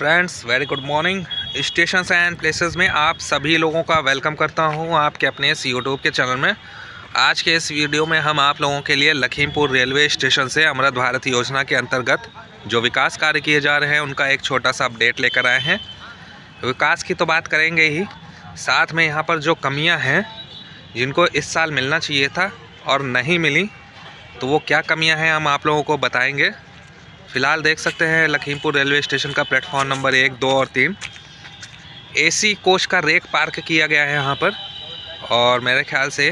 Friends, very good morning. Stations and places में आप सभी लोगों का वेलकम करता हूं आपके अपने इस यूट्यूब के चैनल में। आज के इस वीडियो में हम आप लोगों के लिए लखीमपुर रेलवे स्टेशन से अमृत भारत योजना के अंतर्गत जो विकास कार्य किए जा रहे हैं उनका एक छोटा सा अपडेट लेकर आए हैं। विकास की तो बात करेंगे ही, साथ में यहाँ पर जो कमियाँ हैं जिनको इस साल मिलना चाहिए था और नहीं मिली, तो वो क्या कमियाँ हैं हम आप लोगों को बताएँगे। फ़िलहाल देख सकते हैं लखीमपुर रेलवे स्टेशन का प्लेटफॉर्म नंबर 1, 2 और 3 एसी कोच का रेक पार्क किया गया है यहाँ पर, और मेरे ख्याल से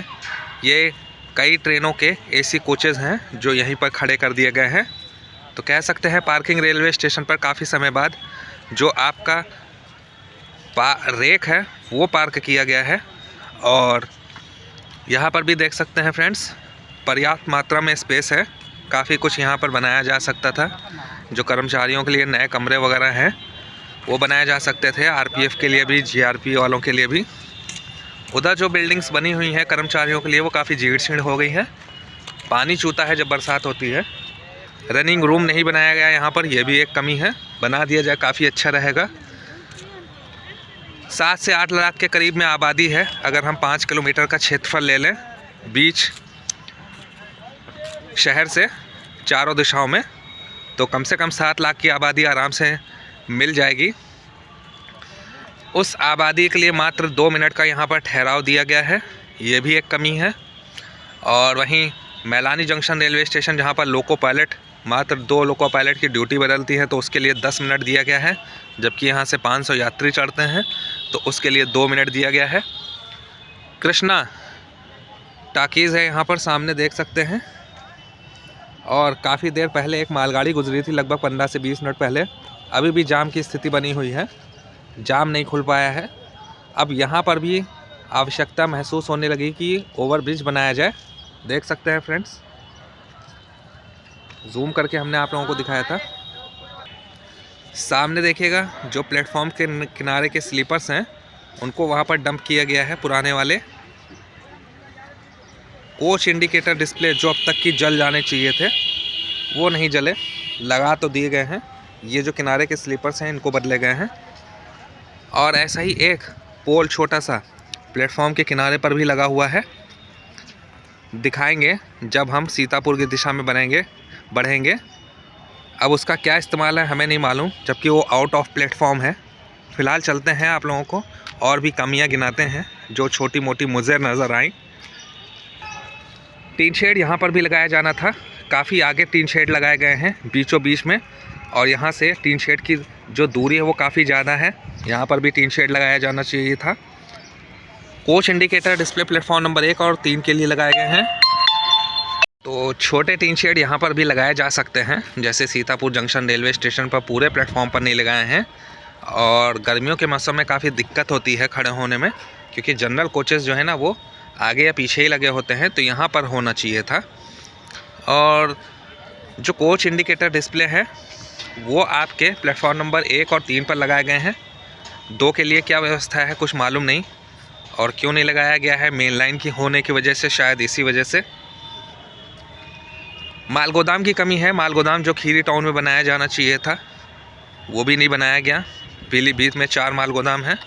ये कई ट्रेनों के एसी कोचेज़ हैं जो यहीं पर खड़े कर दिए गए हैं। तो कह सकते हैं पार्किंग रेलवे स्टेशन पर काफ़ी समय बाद जो आपका रेक है वो पार्क किया गया है। और यहाँ पर भी देख सकते हैं फ्रेंड्स, पर्याप्त मात्रा में स्पेस है। काफ़ी कुछ यहाँ पर बनाया जा सकता था। जो कर्मचारियों के लिए नए कमरे वगैरह हैं वो बनाए जा सकते थे, आरपीएफ के लिए भी, जीआरपी वालों के लिए भी। उधर जो बिल्डिंग्स बनी हुई हैं कर्मचारियों के लिए वो काफ़ी जीर्ण शीर्ण हो गई है, पानी चूता है जब बरसात होती है। रनिंग रूम नहीं बनाया गया यहाँ पर, यह भी एक कमी है, बना दिया जाए काफ़ी अच्छा रहेगा। 7 से 8 लाख के करीब में आबादी है। अगर हम 5 किलोमीटर का क्षेत्रफल ले लें बीच शहर से चारों दिशाओं में, तो कम से कम 7 लाख की आबादी आराम से मिल जाएगी। उस आबादी के लिए मात्र 2 मिनट का यहाँ पर ठहराव दिया गया है, ये भी एक कमी है। और वहीं मैलानी जंक्शन रेलवे स्टेशन जहाँ पर लोको पायलट, मात्र 2 लोको पायलट की ड्यूटी बदलती है, तो उसके लिए 10 मिनट दिया गया है। जबकि यहाँ से 500 यात्री चढ़ते हैं तो उसके लिए 2 मिनट दिया गया है। कृष्णा टाकीज़ है यहाँ पर, सामने देख सकते हैं। और काफ़ी देर पहले एक मालगाड़ी गुजरी थी, लगभग 15 से 20 मिनट पहले। अभी भी जाम की स्थिति बनी हुई है, जाम नहीं खुल पाया है। अब यहाँ पर भी आवश्यकता महसूस होने लगी कि ओवरब्रिज बनाया जाए। देख सकते हैं फ्रेंड्स, जूम करके हमने आप लोगों को दिखाया था। सामने देखिएगा, जो प्लेटफॉर्म के किनारे के स्लीपर्स हैं उनको वहाँ पर डंप किया गया है, पुराने वाले। कोच इंडिकेटर डिस्प्ले जो अब तक की जल जाने चाहिए थे वो नहीं जले, लगा तो दिए गए हैं। ये जो किनारे के स्लीपर्स हैं इनको बदले गए हैं। और ऐसा ही एक पोल छोटा सा प्लेटफॉर्म के किनारे पर भी लगा हुआ है, दिखाएंगे जब हम सीतापुर की दिशा में बढ़ेंगे। अब उसका क्या इस्तेमाल है हमें नहीं मालूम, जबकि वो आउट ऑफ प्लेटफॉर्म है। फ़िलहाल चलते हैं, आप लोगों को और भी कमियां गिनाते हैं जो छोटी मोटी मुझे नज़र आई। टीन शेड यहाँ पर भी लगाया जाना था, काफ़ी आगे टीन शेड लगाए गए हैं बीचों बीच में, और यहाँ से टीन शेड की जो दूरी है वो काफ़ी ज़्यादा है। यहाँ पर भी टीन शेड लगाया जाना चाहिए था। Coach indicator display platform number 1 और 3 के लिए लगाए गए हैं, तो छोटे टीन शेड यहाँ पर भी लगाए जा सकते हैं, जैसे सीतापुर जंक्शन रेलवे स्टेशन पर पूरे प्लेटफॉर्म पर नहीं लगाए हैं। और गर्मियों के मौसम में काफ़ी दिक्कत होती है खड़े होने में, क्योंकि जनरल कोचेस जो है ना वो आगे या पीछे ही लगे होते हैं, तो यहाँ पर होना चाहिए था। और जो कोच इंडिकेटर डिस्प्ले है वो आपके प्लेटफॉर्म नंबर 1 और 3 पर लगाए गए हैं। 2 के लिए क्या व्यवस्था है कुछ मालूम नहीं, और क्यों नहीं लगाया गया है, मेन लाइन की होने की वजह से, शायद इसी वजह से। माल गोदाम की कमी है, माल गोदाम जो खीरी टाउन में बनाया जाना चाहिए था वो भी नहीं बनाया गया। पीलीभीत में 4 माल गोदाम हैं,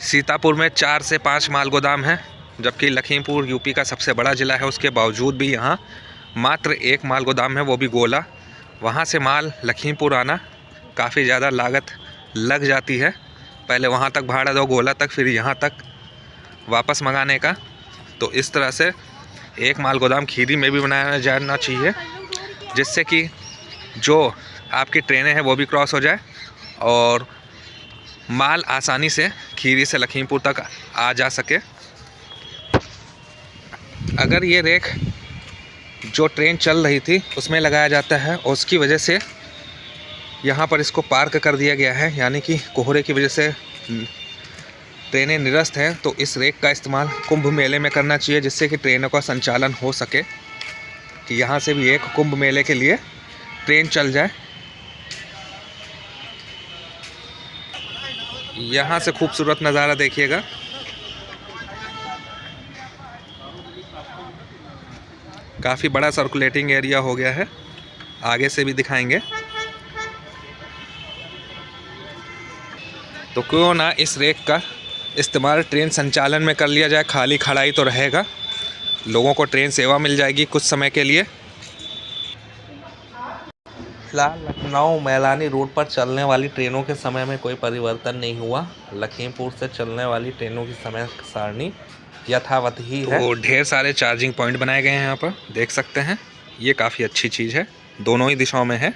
सीतापुर में 4 से 5 माल गोदाम हैं, जबकि लखीमपुर यूपी का सबसे बड़ा ज़िला है, उसके बावजूद भी यहाँ मात्र 1 माल गोदाम है, वो भी गोला। वहाँ से माल लखीमपुर आना काफ़ी ज़्यादा लागत लग जाती है, पहले वहाँ तक भाड़ा दो गोला तक, फिर यहाँ तक वापस मंगाने का। तो इस तरह से 1 माल गोदाम खीरी में भी बनाया जाना चाहिए, जिससे कि जो आपकी ट्रेनें हैं वो भी क्रॉस हो जाए और माल आसानी से खीरी से लखीमपुर तक आ जा सके। अगर ये रेक जो ट्रेन चल रही थी उसमें लगाया जाता है, और उसकी वजह से यहाँ पर इसको पार्क कर दिया गया है, यानी कि कोहरे की वजह से ट्रेनें निरस्त हैं, तो इस रेक का इस्तेमाल कुंभ मेले में करना चाहिए, जिससे कि ट्रेनों का संचालन हो सके, कि यहाँ से भी एक कुंभ मेले के लिए ट्रेन चल जाए। यहाँ से खूबसूरत नज़ारा देखिएगा, काफ़ी बड़ा सर्कुलेटिंग एरिया हो गया है, आगे से भी दिखाएंगे। तो क्यों ना इस रेक का इस्तेमाल ट्रेन संचालन में कर लिया जाए। खाली खड़ाई तो रहेगा, लोगों को ट्रेन सेवा मिल जाएगी कुछ समय के लिए। फिलहाल लखनऊ मैलानी रूट पर चलने वाली ट्रेनों के समय में कोई परिवर्तन नहीं हुआ। लखीमपुर से चलने वाली ट्रेनों की समय सारणी यथावत ही है। तो ढेर सारे चार्जिंग पॉइंट बनाए गए हैं यहाँ पर, देख सकते हैं। ये काफ़ी अच्छी चीज़ है, दोनों ही दिशाओं में है।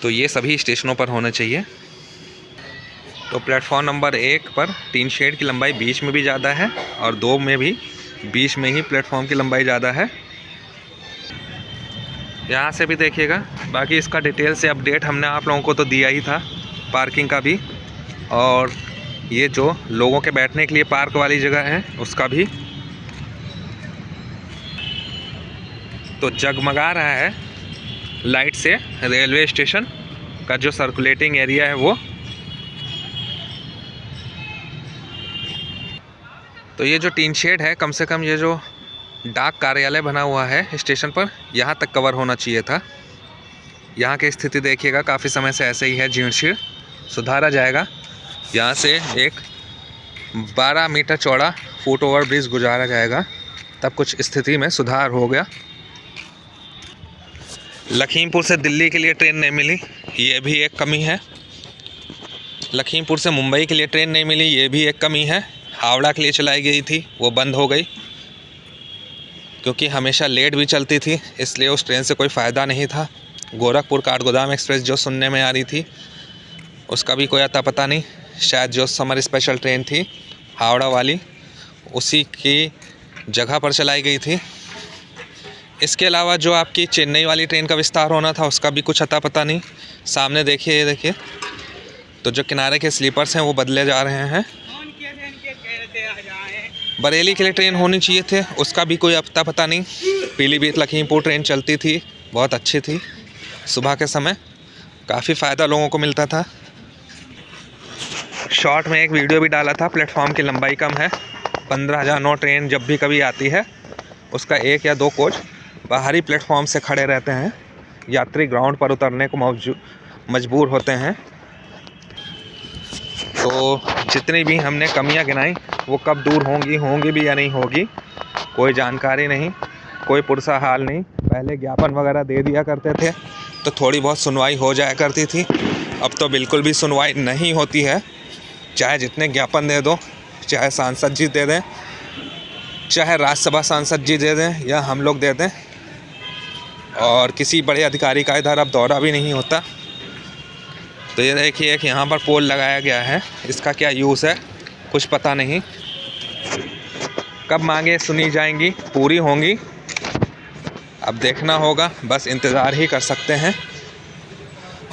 तो ये सभी स्टेशनों पर होना चाहिए। तो प्लेटफॉर्म नंबर 1 पर टीन शेड की लंबाई बीच में भी ज़्यादा है और 2 में भी बीच में ही प्लेटफॉर्म की लंबाई ज़्यादा है। यहाँ से भी देखिएगा। बाकी इसका डिटेल से अपडेट हमने आप लोगों को तो दिया ही था, पार्किंग का भी, और ये जो लोगों के बैठने के लिए पार्क वाली जगह है उसका भी। तो जगमगा रहा है लाइट से रेलवे स्टेशन का जो सर्कुलेटिंग एरिया है वो। तो ये जो टीन शेड है, कम से कम ये जो डाक कार्यालय बना हुआ है स्टेशन पर, यहाँ तक कवर होना चाहिए था। यहाँ की स्थिति देखिएगा, काफ़ी समय से ऐसे ही है, जीर्ण शीर्ण, सुधारा जाएगा। यहाँ से एक 12 मीटर चौड़ा फुट ओवर ब्रिज गुजारा जाएगा, तब कुछ स्थिति में सुधार हो गया। लखीमपुर से दिल्ली के लिए ट्रेन नहीं मिली, ये भी एक कमी है। लखीमपुर से मुंबई के लिए ट्रेन नहीं मिली, ये भी एक कमी है। हावड़ा के लिए चलाई गई थी, वो बंद हो गई क्योंकि हमेशा लेट भी चलती थी, इसलिए उस ट्रेन से कोई फ़ायदा नहीं था। गोरखपुर काठगोदाम एक्सप्रेस जो सुनने में आ रही थी, उसका भी कोई अता पता नहीं। शायद जो समर स्पेशल ट्रेन थी हावड़ा वाली, उसी की जगह पर चलाई गई थी। इसके अलावा जो आपकी चेन्नई वाली ट्रेन का विस्तार होना था, उसका भी कुछ अता पता नहीं। सामने देखिए, ये देखिए, तो जो किनारे के स्लीपर्स हैं वो बदले जा रहे हैं। बरेली के लिए ट्रेन होनी चाहिए थे, उसका भी कोई अता पता नहीं। पीलीभीत लखीमपुर ट्रेन चलती थी, बहुत अच्छी थी, सुबह के समय काफ़ी फ़ायदा लोगों को मिलता था। शॉर्ट में एक वीडियो भी डाला था, प्लेटफॉर्म की लंबाई कम है। 15,009 ट्रेन जब भी कभी आती है, उसका 1 या 2 कोच बाहरी प्लेटफॉर्म से खड़े रहते हैं, यात्री ग्राउंड पर उतरने को मजबूर होते हैं। तो जितनी भी हमने कमियां गिनाई, वो कब दूर होंगी भी या नहीं होगी, कोई जानकारी नहीं, कोई पुरसा हाल नहीं। पहले ज्ञापन वगैरह दे दिया करते थे तो थोड़ी बहुत सुनवाई हो जाया करती थी, अब तो बिल्कुल भी सुनवाई नहीं होती है। चाहे जितने ज्ञापन दे दो, चाहे सांसद जी दे दें, चाहे राज्यसभा सांसद जी दे दें या हम लोग दे दें, और किसी बड़े अधिकारी का इधर अब दौरा भी नहीं होता। तो ये देखिए, एक यहाँ पर पोल लगाया गया है, इसका क्या यूज़ है कुछ पता नहीं। कब मांगे सुनी जाएंगी, पूरी होंगी, अब देखना होगा, बस इंतज़ार ही कर सकते हैं।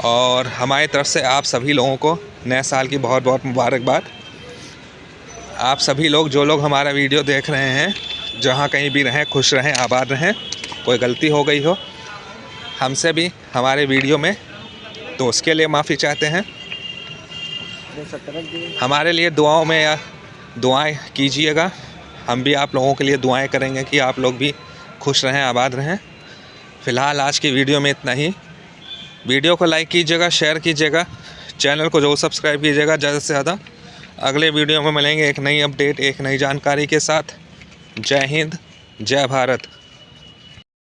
और हमारी तरफ से आप सभी लोगों को नए साल की बहुत बहुत मुबारकबाद। आप सभी लोग, जो लोग हमारा वीडियो देख रहे हैं, जहाँ कहीं भी रहें, खुश रहें, आबाद रहें। कोई गलती हो गई हो हमसे भी हमारे वीडियो में, तो उसके लिए माफ़ी चाहते हैं। हमारे लिए दुआओं में या दुआएं कीजिएगा, हम भी आप लोगों के लिए दुआएं करेंगे कि आप लोग भी खुश रहें, आबाद रहें। फ़िलहाल आज की वीडियो में इतना ही। वीडियो को लाइक कीजिएगा, शेयर कीजिएगा, चैनल को जो सब्सक्राइब कीजिएगा ज़्यादा से ज़्यादा। अगले वीडियो में मिलेंगे एक नई अपडेट, एक नई जानकारी के साथ। जय हिंद, जय भारत।